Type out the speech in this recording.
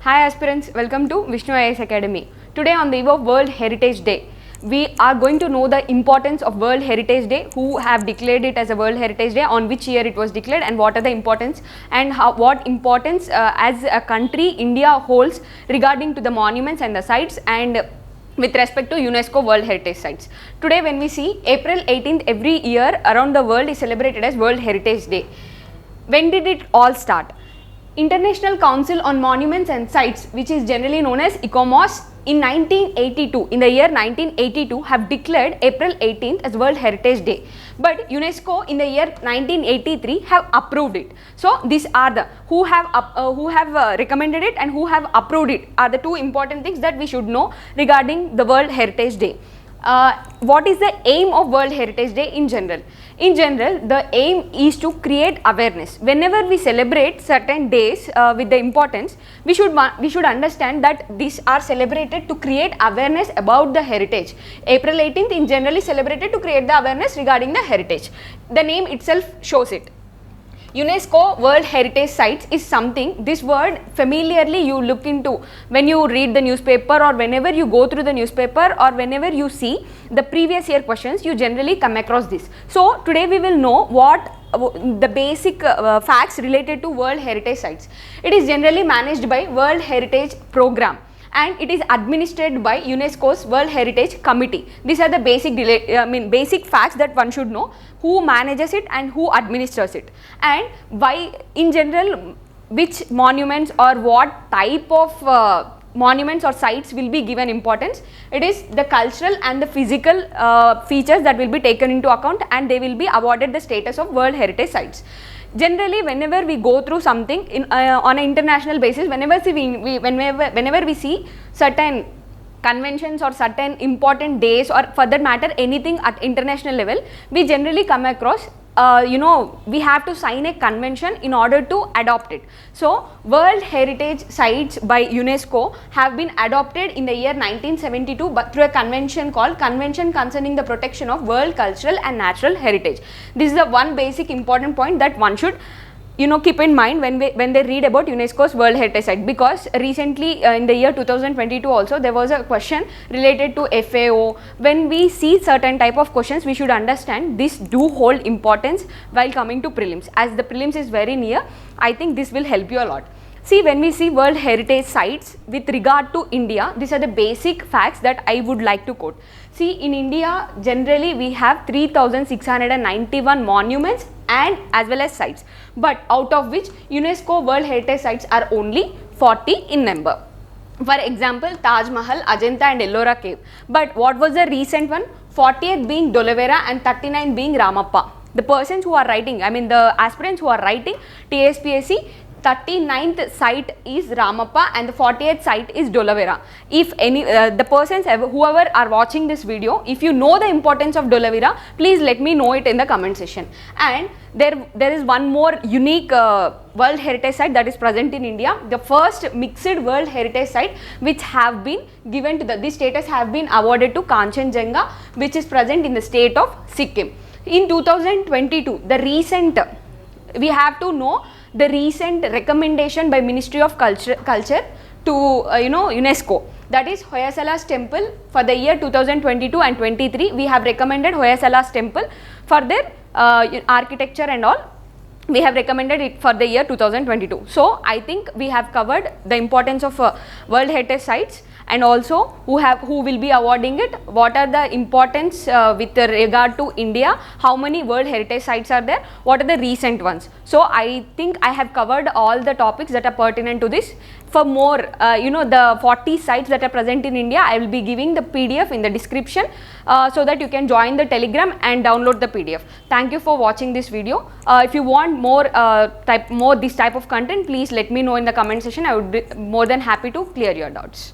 Hi aspirants, welcome to Vishnu IAS Academy. Today on the eve of World Heritage Day, we are going to know the importance of World Heritage Day, who have declared it as a World Heritage Day, on which year it was declared, and what are the importance and what importance as a country India holds regarding to the monuments and the sites and with respect to UNESCO World Heritage Sites. Today when we see April 18th every year around the world is celebrated as World Heritage Day. When did it all start? International Council on Monuments and Sites, which is generally known as ICOMOS, in 1982, in the year 1982, have declared April 18th as World Heritage Day. But UNESCO in the year 1983 have approved it. So these are the who have recommended it and who have approved it are the two important things that we should know regarding the World Heritage Day. What is the aim of World Heritage Day in general? In general, the aim is to create awareness. Whenever we celebrate certain days with the importance, we should understand that these are celebrated to create awareness about the heritage. April 18th in general is celebrated to create the awareness regarding the heritage. The name itself shows it. UNESCO World Heritage Sites is something, this word familiarly you look into when you read the newspaper or whenever you go through the newspaper or whenever you see the previous year questions, you generally come across this. So today we will know what the basic facts related to World Heritage Sites. It is generally managed by World Heritage Program and it is administered by UNESCO's World Heritage Committee. These are the basic facts that one should know, who manages it and who administers it, and why in general which monuments or what type of monuments or sites will be given importance. It is the cultural and the physical features that will be taken into account and they will be awarded the status of World Heritage Sites. Generally, whenever we go through something on an international basis, whenever we see certain conventions or certain important days or for that matter anything at international level, we generally come across we have to sign a convention in order to adopt it. So World Heritage Sites by UNESCO have been adopted in the year 1972 but through a convention called Convention Concerning the Protection of World Cultural and Natural Heritage. This is the one basic important point that one should keep in mind when they read about UNESCO's World Heritage Site, because recently in the year 2022 also there was a question related to FAO. When we see certain type of questions, we should understand this do hold importance while coming to prelims. As the prelims is very near, I think this will help you a lot. See, when we see World Heritage Sites with regard to India, these are the basic facts that I would like to quote. See, in India generally we have 3691 monuments and as well as sites, but out of which UNESCO World Heritage Sites are only 40 in number. For example, Taj Mahal, Ajanta and Ellora Cave. But what was the recent one? 40th being Dolavera and 39 being Ramappa. The persons who are writing, the aspirants who are writing TSPSC, 39th site is Ramappa and the 40th site is Dolavera. If any the persons whoever are watching this video, if you know the importance of Dolavera, please let me know it in the comment section. And there is one more unique World Heritage Site that is present in India, the first mixed World Heritage Site which have been given to this status have been awarded to Kanchenjunga, which is present in the state of Sikkim. In 2022, the recent, we have to know the recent recommendation by Ministry of Culture to UNESCO, that is Hoysala's temple for the year 2022 and 23. We have recommended Hoysala's temple for their architecture and all. We have recommended it for the year 2022. So I think we have covered the importance of World Heritage Sites and also who will be awarding it, what are the importance with regard to India, how many World Heritage Sites are there, what are the recent ones. So I think I have covered all the topics that are pertinent to this. For more, the 40 sites that are present in India, I will be giving the PDF in the description so that you can join the Telegram and download the PDF. Thank you for watching this video. If you want more this type of content, please let me know in the comment section. I would be more than happy to clear your doubts.